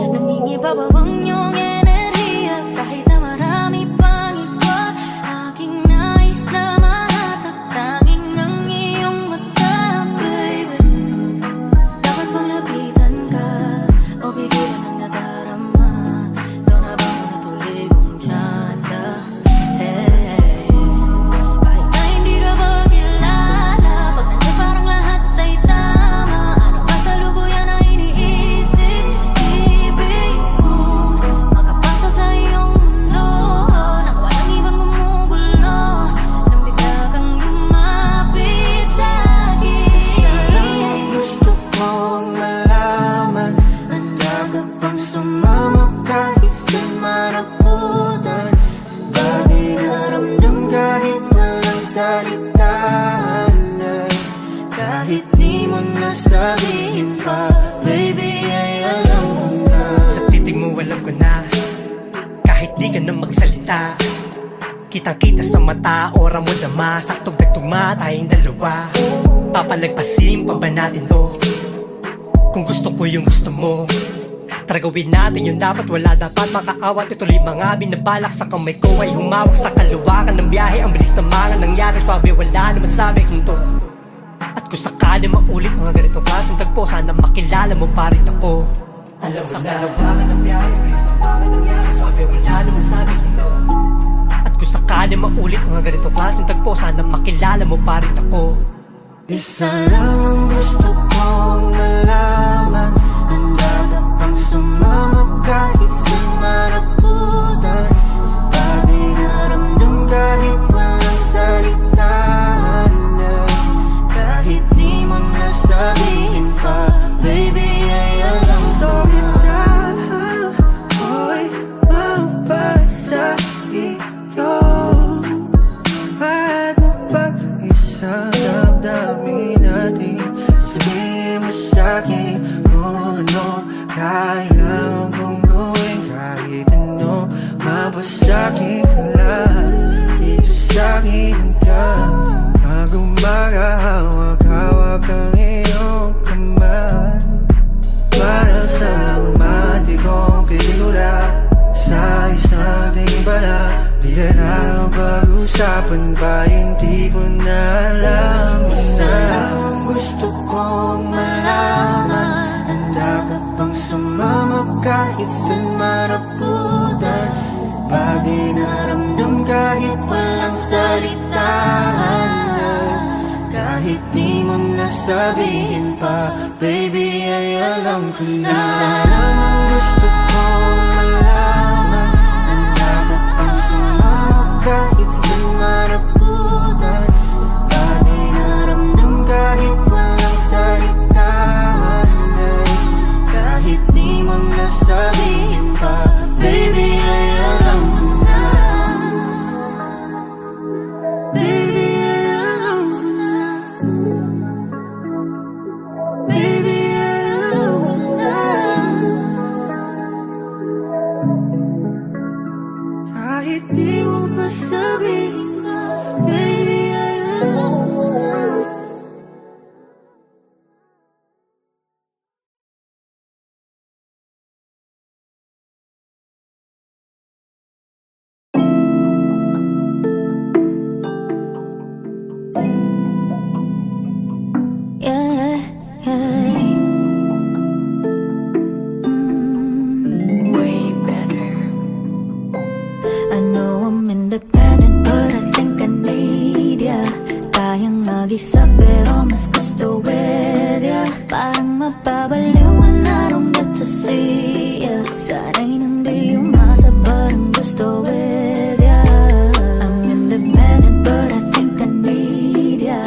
Nangingibaba ang iyong enerhiya kahit na marami pang iba. Aking nais na mahatag tanging ang iyong mata, baby. Dapat bang lapitan ka o bigilan ang nadarama? Ikaw na bang natuloy kong tsansa? Hey, kahit na hindi ka ba kilala, pag nandiyan parang lahat ay tama. Ano ba sa lubuyan na iniisip? Ibig kong makapasok sa iyong mundo nang walang ibang gumugulo, nang bigla kang lumapit sa akin. Isa lang ang gusto kong malaman, handa ka bang sumama kahit sa maraputan? Bagay na ramdam kahit walang salitaan, kahit di mo nasabihin pa, baby, ay alam ko na. Sa titig mo alam ko na, kahit di ka na magsalita. Kitang-kita sa mata, ora mo dama, saktong nagtugma tayong dalawa. Papalagpasin pa ba natin to? Kung gusto ko yung gusto mo, tara gawin natin yung dapat, wala dapat makaawat. Ituloy mga binabalak sa kamay ko ay humawak sa kaluwakan ng biyahe. Ang bilis ng mga nangyari, swabe wala naman sabi hinto. At kung sakali maulit mga ganitong klaseng tagpo, sana makilala mo pa rin ako. Alam sa kaluwakan ng biyahe, ang bilis ng mga nangyari, swabe wala naman sabi hinto. At kung sakali maulit mga ganitong klaseng tagpo, sana makilala mo pa rin ako. Isa lang ang gusto kong malaman, handa ka bang sumama kahit sa maraputan? Bagay na ramdam kahit walang salitaan, kahit di mo nasabihin pa, baby, ay alam ko na. Ako'y mabasa iyo at pag-isang damdamin natin. Sabihin mo sa'kin kung ano kaya mong gawin, kahit ano mabasakin ka lang dito sa'kin ka. Mag-umaga hawak-hawak ang iyong kamay, para sa romantik kong pelikula sa isang timbala. Bihira ang pag-usapan ba hindi ko na alam. Isa lang ang gusto kong malaman, handa ka bang sumama kahit sa maraputan? Bagay na ramdam kahit walang salitaan, kahit di mo nasabihin pa, baby, ay alam ko na. Isa lang ang gusto kong malaman, handa ka bang sumama kahit sa maraputan? Bagay na ramdam kahit walang salitaan, kahit di mo nasabihin pa, baby, ay alam ko na. Baby, ay alam ko na. Baby, ay alam ko na. Kahit di mo masabihin na, baby, ay alam ko na. Yeah, yeah. Way better. I know I'm independent, but I think I need ya. Kayang mag-isa pero mas gusto with ya. Parang mapabaliw and I don't get to see ya. Sana'y nang di umasa, parang gusto with ya. I'm independent, but I think I need ya.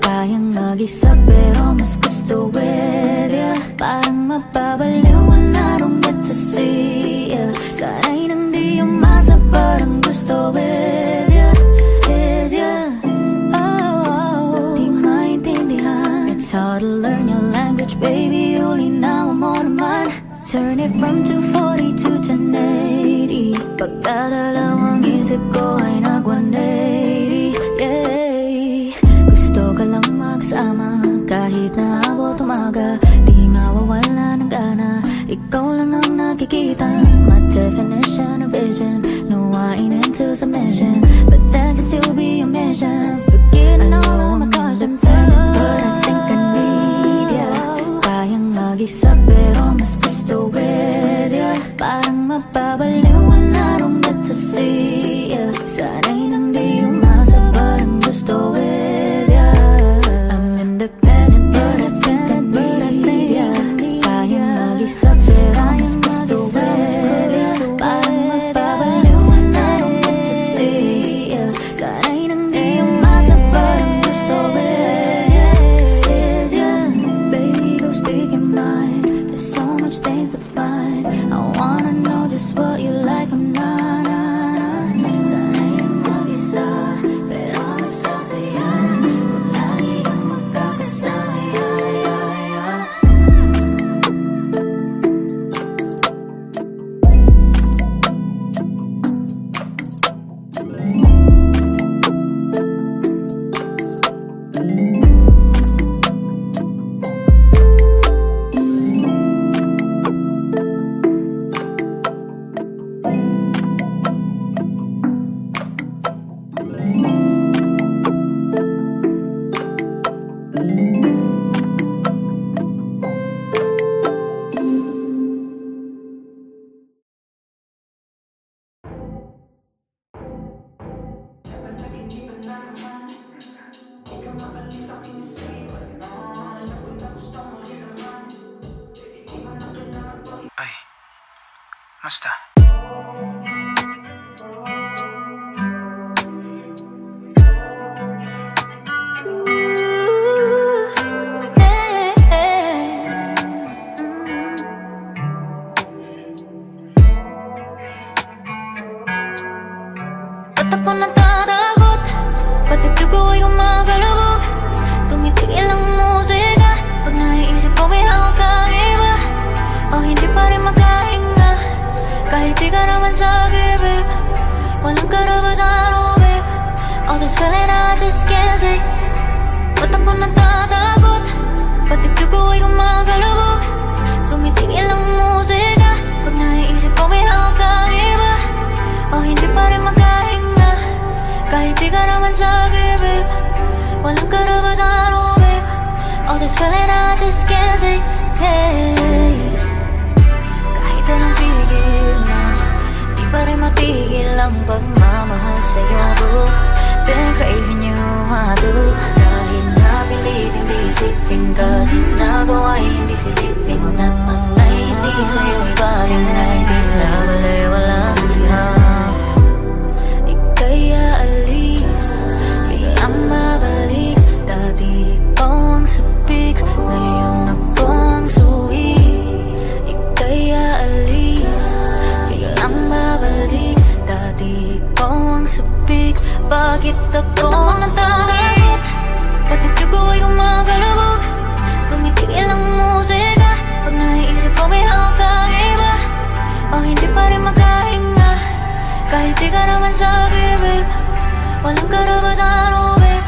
Kayang mag-isa pero mas gusto with ya. Parang mapabaliw and I don't get to see ya. Sana'y nang di umasa, parang gusto with ya. Is ya? Oh, di maintindihan. It's hard to learn your language, baby. Ulinaw mo naman. Turn it from 240 to 1080. Pagdadalawang isip ko ay nag-180. Yeah. Gusto ka lang magsama kahit naabot umaga. Di mawawala ng gana, ikaw lang ang nakikita. My definition of vision, no I ain't into submission, but that can still be a mission. Forgetting all of my cautions, but I think I need ya. Kayang mag-isa pero mas gusto with ya. Parang mapabaliw and I don't get to see ya. Sana'y nang di umasa, parang gusto with ya. I'm independent but I think I need ya. Kayang mag-isa pero mas gusto with ya. Parang mapabaliw and I don't get to see ya. Sana'y nang di umasa, parang gusto with ya. Baby, go speak your mind. There's so much things to find. I wanna know just what you like, I'm not. Sana'y nang mag-isa pero masasaya kung lagi kang magkakasama, yeah. Ay, musta? Ba't ako natatakot? Pati dugo ay gumagalabog. Tumitigil ang musika pag naiisip ko may hawak kang iba. O hindi pa rin makahinga kahit di ka naman sa gibig. Walang karapatan, oh babe. All this feeling I just can't take. Ba't ako natatakot? Pati dugo ay gumagalabog. Tumitigil ang musika pag naiisip ko may hawak kang iba. O hindi pa rin makahinga kahit di ka naman sa gibig. Walang karapatan, oh babe. All this feeling I just can't take, hey. Kahit anong pigil na, di pa rin matigil ang pagmamahal sa'yo, boo. Been craving you, I do. Dahil napiliting disipin ka, ginagawa hindi silipin. Namatay, hindi sa'yo ibaling ay di na wala na. Ika'y aalis, biglang babalik. Dati ikaw ang sabik, ngayon ako ang suwi. Ika'y aalis, biglang babalik. Dati ikaw ang sabik, bakit ako natatakot? Pati dugo ay gumagalabog. Tumitigil ang musika pag naiisip ko may hawak kang iba. O hindi pa rin makahinga kahit di ka naman sa gibig. Walang karapatan, oh babe.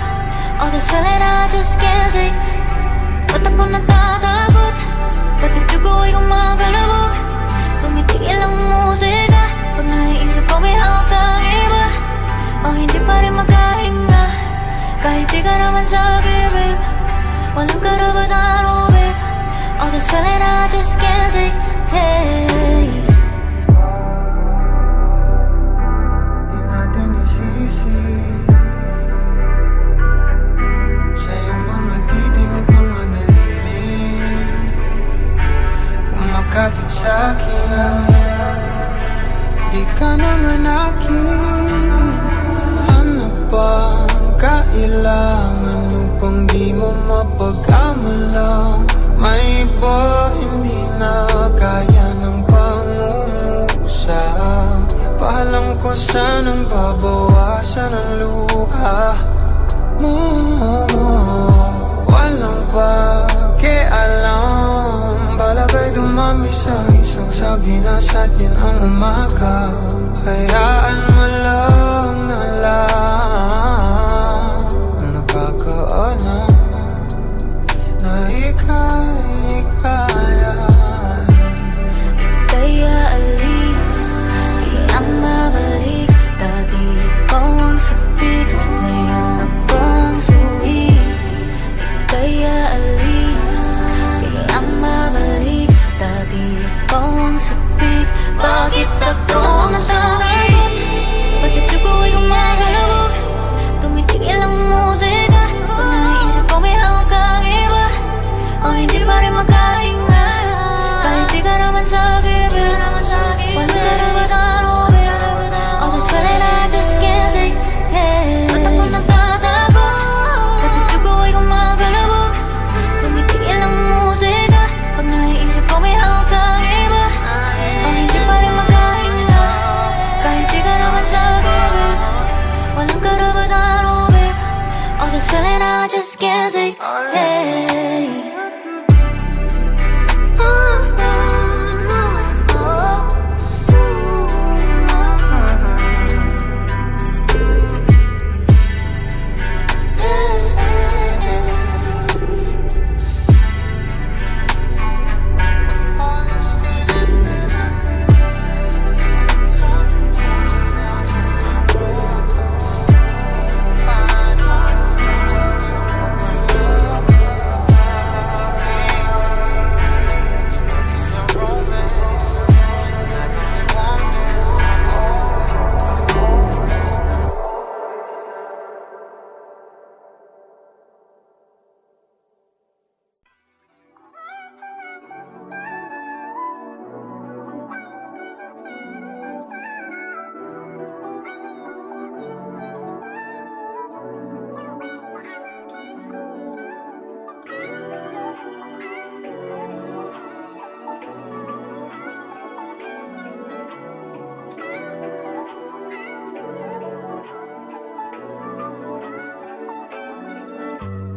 All this feeling I just can't take. Ba't ako natatakot? Pati dugo ay gumagalabog. Tumitigil ang musika pag naiisip ko may hawak kang iba. O hindi pa rin makahinga kahit di ka naman sa gibig. Walang karapatan, oh babe. All this feeling I just can't take, hey. Di natin isisi sa iyong mga titig at mga daliri. Umakapit sa'kin, di ka naman akin. Ano bang kailangan upang di mo mapag-amalang? May iba hindi na kaya ng pangungusap. Paalam ko sanang babawasan ang luha mo. Walang pakialam, balagay dumami sa isang sabi na sa atin ang umaga. Hayaan mo lang na lang, nakakaalam na ikaw Ika'y aalis, di ang babalik. Dati ikaw ang sabik, ngayon ako ang suwi. Ika'y aalis, di ang babalik. Dati ikaw ang sabik. Bakit ako ang nasakit? Bakit ko ay gumagalabog? Tumitigil ang musika. Pag naisip ko may hawak kang iba, o hindi pa rin makahinga. Kahit di ka naman sa'kin, walang karapatan mo, babe. All this feeling I just can't take, yeah. Ba't ako nagtatakot? Bakit ko ay gumagalabog? Tumitigil ang musika. Pag naisip ko may hawak kang iba, o hindi pa rin makahinga. Kahit di ka naman sa'kin, babe. Walang karapatan mo, babe. All this feeling I just can't take, yeah.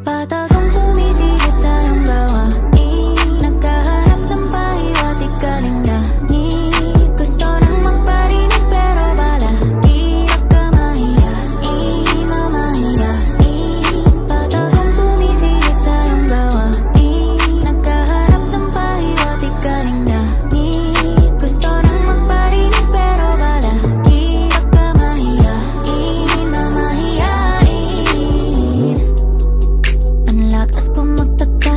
Patagong sumisigit sa iyong gawain, nagkahanap ng pahiwa't ikaling dani. Gusto nang magparinig pero palagi ka mahiyain, mamahiyain. Patagong sumisigit sa iyong gawain, nagkahanap ng pahiwa't ikaling dani. Gusto nang magparinig pero palagi ka mahiyain, mamahiyain. Ang lakas ko magtaka,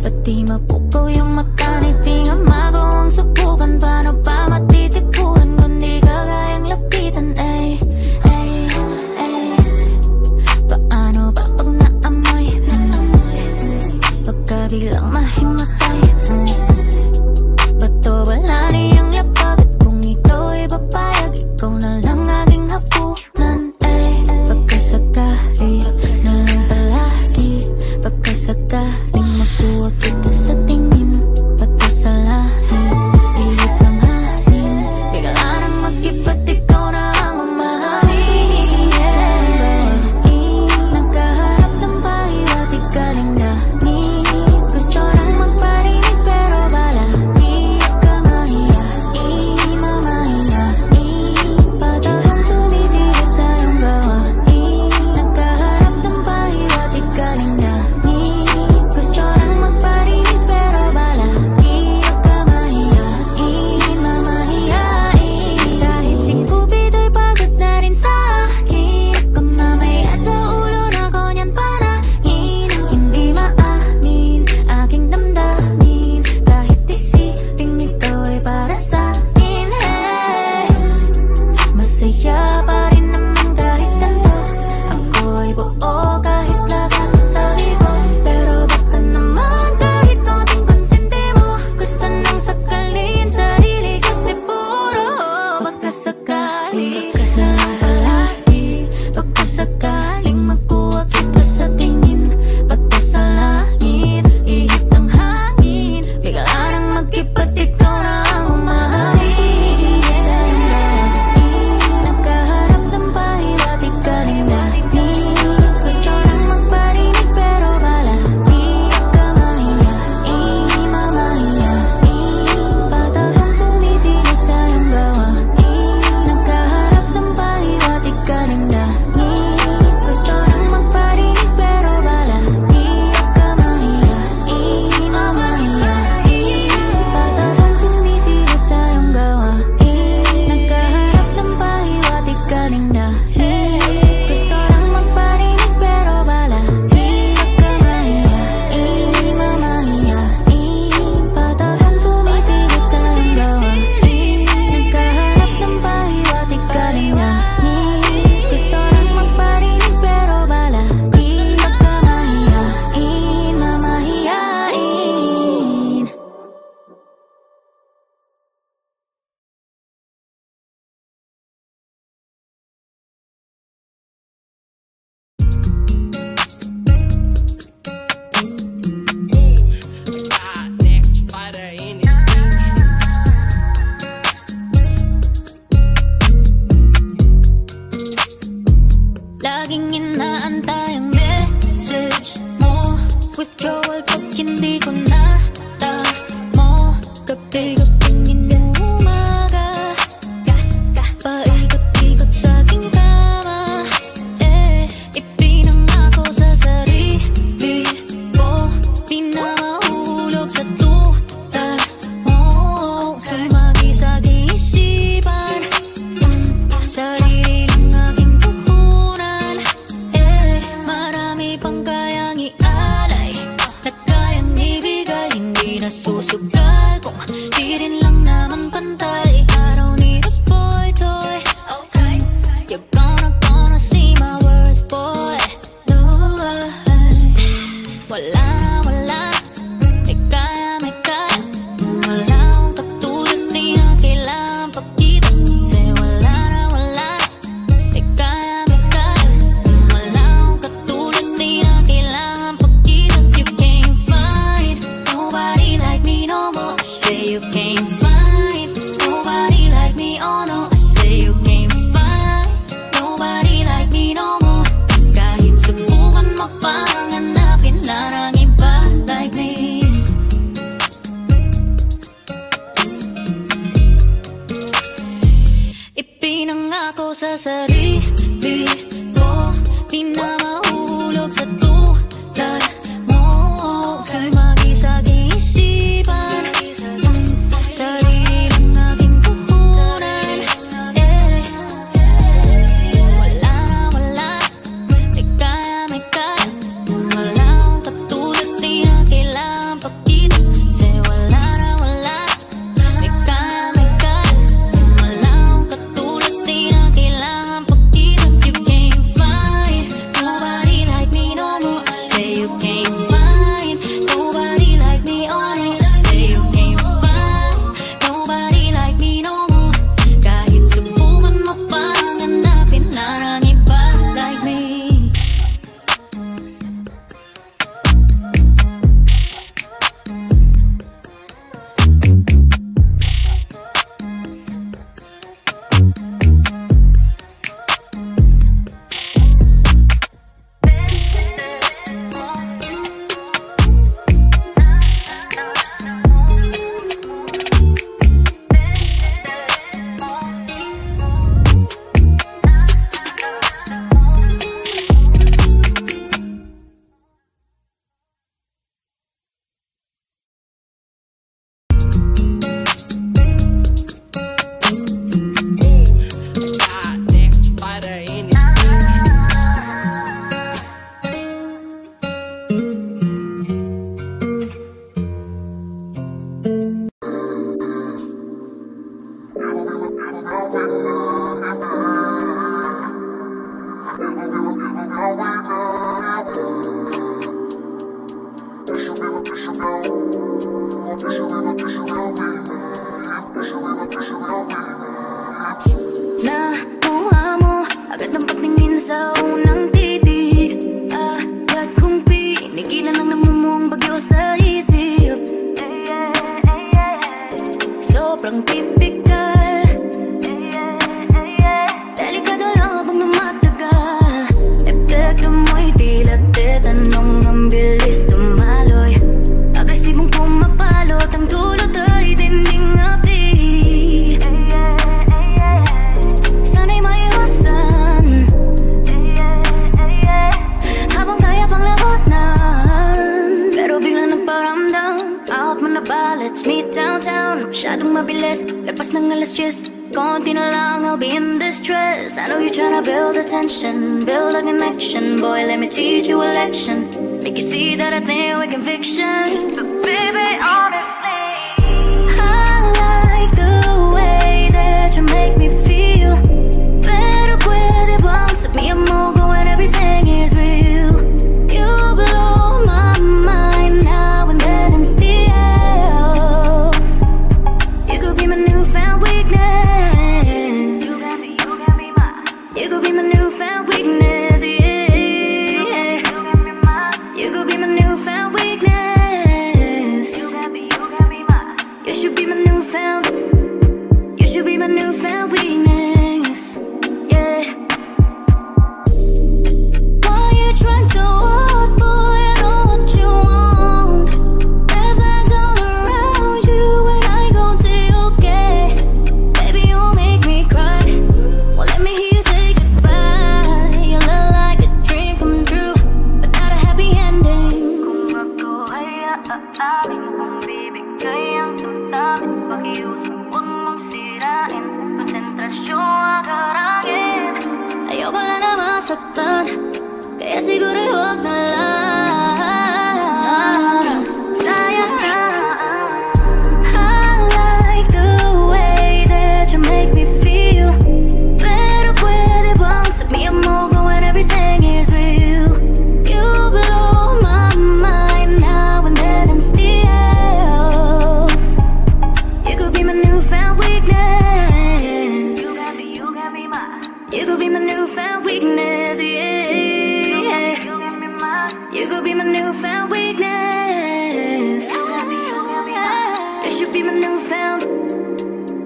ba't di mapukaw yung mata? Di nga magawang subukan, paano pa matitipuan kundi kagayang lapitan, ay, ay, ay. Paano ba pag naamoy, pagka biglang mahimatay? Ba't to wala niyang lapag? At kung ikaw ay papayag, ikaw na lang aking hapunan, ay. Pagkasakali na lang palagi, pagkasakaling makuha kita sa tingin, pato sa lahi, ihip ng hangin. Bigla nang mag-iba't ikaw na ang umahalin, yeah. Nagkaharap ng pahiwa't ikaling dani. Gusto nang magparinig bawal pag hindi ko natamo. Gabi-gabing inuumaga, paikot-ikot sa aking kama. Ipinangako sa sarili ko, di na mahulog sa tulad mo. Sumagi sa aking isipan, sarili lang aking puhunan. Marami pang kayang ialay, na kayang ibigay, hindi nasusugal kung di rin lang naman pantay. I don't need a boy toy, okay? You're gonna see my worth, boy. No, wala na wala, may kaya, may kaya. Wala akong katulad, di na kailangan pagkita. Say wala na wala, may kaya, may kaya. Wala akong katulad, di na kailangan pagkita. You can't find nobody like me no more. I say you can't find nobody like me, oh no. I say you can't find nobody like me no more. Kahit subukan mo pang hanapin lang ang iba like me. Ipinangako sa sarili ko, di na mahulog sa tulad mo. Sumagi sa aking isipan, sarili lang aking puhunan. Wala na wala, may kaya, may kaya. Wala akong katulad, di na kailangan pagkita. Say wala na wala, may kaya, may kaya. Wala akong katulad, di na kailangan pagkita. You can't find nobody like me no more. I say you can't find nobody like me, oh no. I say you can't find nobody like me no more. Kahit subukan mo pang hanapin lang ang iba like me. Nakuha mo agad ang pagtingin sa unang titig. Agad kong pinigilan ang namumuong bagyo sa isip. Sobrang typical, delikado lang habang namatagal. Epekto mo'y tila tetanong ang bilis tumaloy. Agresibong pumapalot, ang dulot ay dinding api. Sana'y maiwasan, habang kaya pang labanan. Pero biglang nagparamdam, out mo na ba, let's meet downtown. Masyadong mabilis, lapas ng alas 10. Konti na lang, I'll be in distress. I know you're tryna build attention, build a connection. Boy, let me teach you a lesson, make you see that I think with conviction. But baby, honestly, I like the way that you make me feel. Pero pwede bang sabihin mo ko when everything is real? You blow my mind now and then and still. You could be my newfound weakness. You could be my newfound weakness, yeah. You could be my newfound weakness. sa amin kung bibigay ang damdamin. Pakiusap huwag mong sirain, konsentrasyon ang harangin. Ayoko na naman saktan, kaya siguro huwag na lang. Sayang na. I like the way that you make me feel. Pero pwede bang sabihin mo ko when everything is real? You blow my mind now and then and still. You could be my newfound weakness. You could be my newfound weakness, yeah. You could be my newfound weakness. You should be my newfound.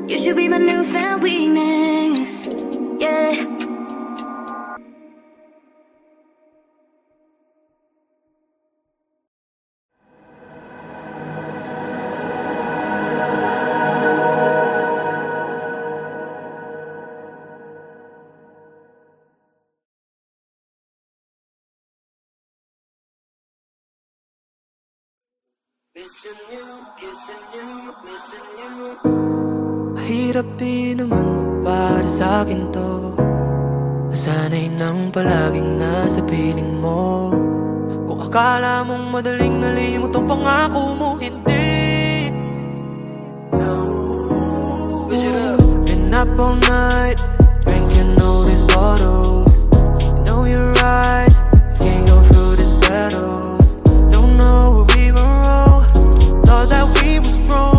You should be my newfound weakness, yeah. Mahirap din naman para sa'kin to. Nasanay nang palaging nasa piling mo. Kung akala mong madaling nalimot ang pangako mo, hindi. No. Been up all night, drinking all these bottles. You know you're right, can't go through these battles. Don't know if we were wrong, thought that we was wrong.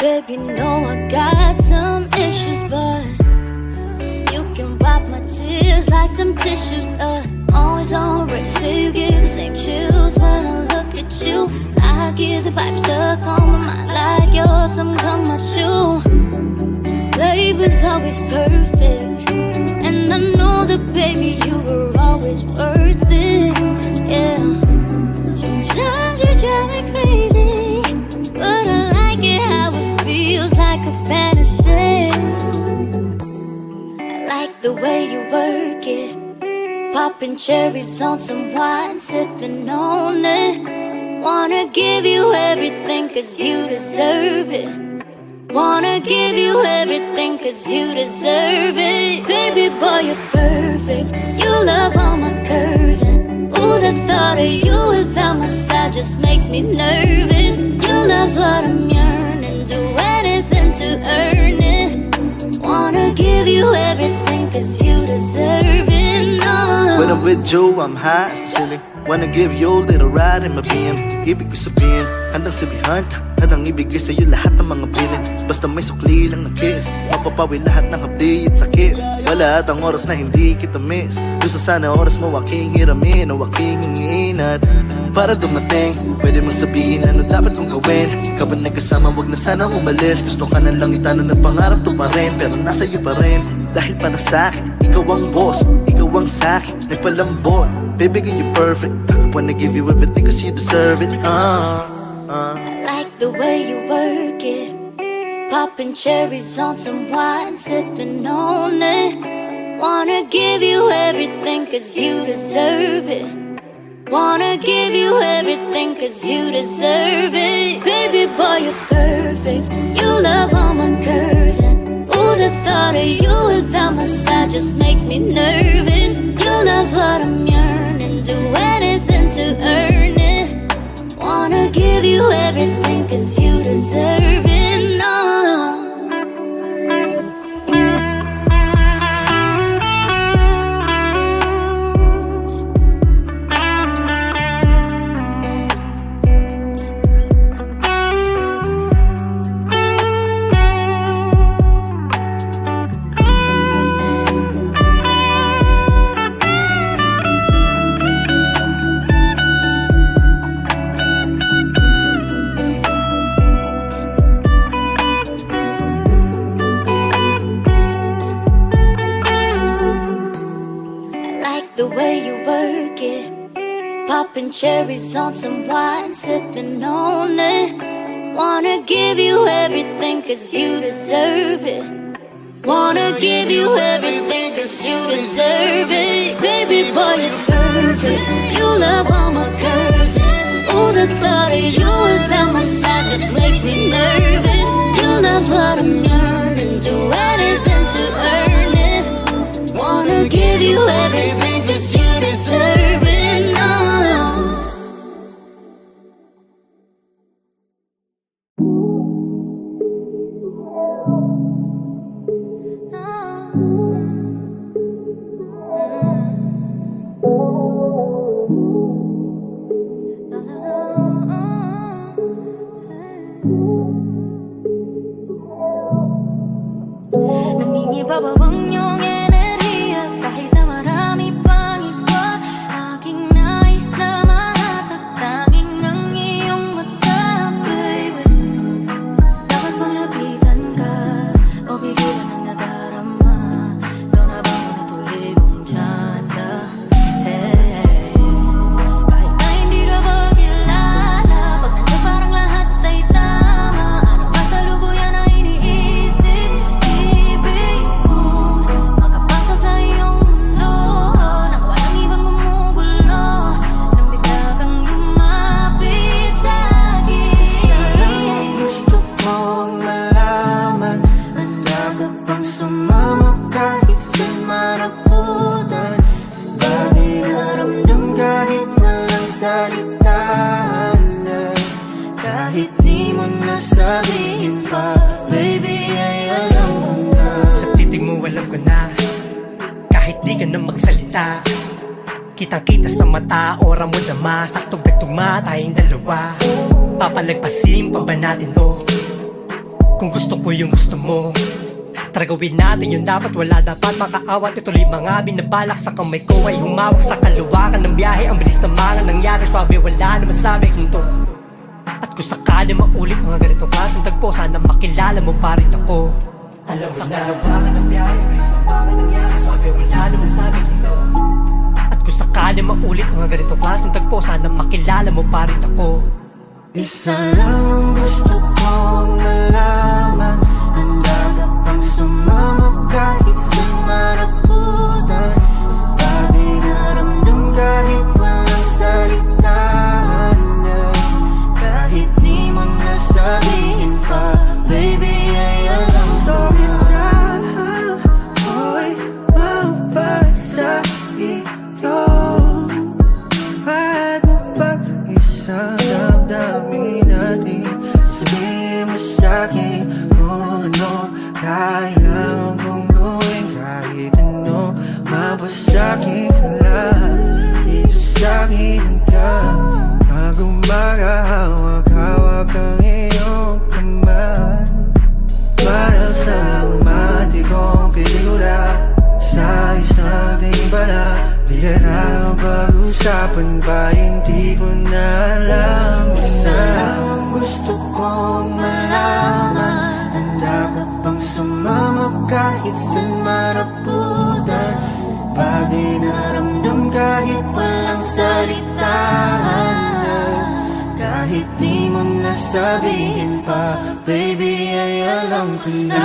Baby, know I got some issues, but you can wipe my tears like them tissues. Always on red, so you give the same chills when I look at you. I get the vibe stuck on my mind like yours. I'm gonna chew. Life is always perfect, and I know that, baby, you were always worth it. Yeah. Sometimes you drive me crazy, but I like it how it feels like a fantasy. I like the way you work it, popping cherries on some wine, sipping on it. Wanna give you everything cause you deserve it. Wanna give you everything cause you deserve it. Baby boy, you're perfect. You love all my curves, and ooh, the thought of you without my side just makes me nervous. Your love's what I'm yearning, do anything to earn it. Wanna give you everything cause you deserve it. No. When I'm with you, I'm high as the ceiling. Wanna give you a little ride in my BM. Ibig ko sabihin, handang sabihan, handang ibigay sa'yo lahat ng mga feeling. Basta may sukli lang na kiss, mapapawi lahat ng hapdi at sakit. Wala at ang oras na hindi kita miss. Gusto sana oras mo aking hiramin o aking hingiinat. Para dumating, pwede mong sabihin ano dapat kong gawin. Kapag nagkasama, wag na sana umalis. Gusto ka na lang itanong ng pangarap to pa rin, pero nasa iyo pa rin. Dahil para sa'kin, ikaw ang boss, ikaw ang sa'kin, nagpalambot. Baby, girl, you're perfect. Wanna give you everything cause you deserve it. I like the way you work it, popping cherries on some wine, sipping on it. Wanna give you everything cause you deserve it. Wanna give you everything cause you deserve it. Baby boy, you're perfect. You love all my curves, and ooh, the thought of you without my side just makes me nervous. Your love's what I'm yearning, do anything to earn it. Wanna give you everything cause you deserve it. No. Popping cherries on some wine, sipping on it. Wanna give you everything cause you deserve it. Wanna give you everything cause you deserve it. Baby boy, you're perfect. You love all my curves, and ooh, the thought of you without my side just makes me nervous. Your love's what I'm yearning, do anything to earn it. Wanna give you everything cause you deserve it. No. Nangingibabaw ang iyong enerhiya kahit na marami pang iba. Aking nais na mahatak, tanging ang iyong mata, baby. Dapat bang lapitan ka o bigilan ang nadarama? Ikaw na bang natuloy kong tsansa? Hey, kahit na hindi ka ba kilala, pag nandiyan parang lahat ay tama. Ano ba sa lubuyan na iniisip? Ibig kong makapasok sa iyong mundo nang walang ibang gumugulo, nang bigla kang lumapit sa'kin. Isa lang ang gusto kong malaman, handa ka bang sumama kahit saan manaputan? Bakit naramdam kahit walang salita? Kahit di mo nasabihin pa, baby, ay alam ko na. Sa titig mo alam ko na, kahit di ka na magsalita. Kitang-kita sa mata, ora mo dama, saktong nagtugma tayong dalawa. Papalagpasin pa ba natin to? Kung gusto ko yung gusto mo, tara gawin natin yung dapat. Wala dapat makaawat, ituloy mga binabalak. Sa kamay ko ay humawak sa kaluwakan ng biyahe. Ang bilis na mga nangyari, swabe wala na masabi hinto. At kung sakali maulit mga ganitong klaseng tagpo, sana makilala mo pa rin ako. Alam mo sa kaluwakan ng biyahe, ang bilis na mga nangyari, swabe wala na masabi hinto. At kung sakali maulit mga ganitong klaseng tagpo, sana makilala mo pa rin ako. Isa lang ang gusto kong malaman, handa ka bang sumama kahit sa maraputan? Bagay na ramdam kahit walang salitaan, kahit di mo nasabihin pa, baby ay alam ko na. Ako'y mabasa iyo at pag-isang damdamin natin. Sabihin mo sa'kin kung ano kailangan kong gawin, kahit ano mabasakin ka lang. Dito sa'kin ka mag-umaga, hawak-hawak ang iyong kamay. Para sa romantikong pelikula, sa isang timbala, bihira ang pag-usapan ba, hindi ko na alam. Isa lang ang gusto kong malaman, handa ka bang sumama kahit sa maraputan? Bagay na ramdam kahit walang salitaan, kahit di mo nasabihin pa, baby ay alam ko na.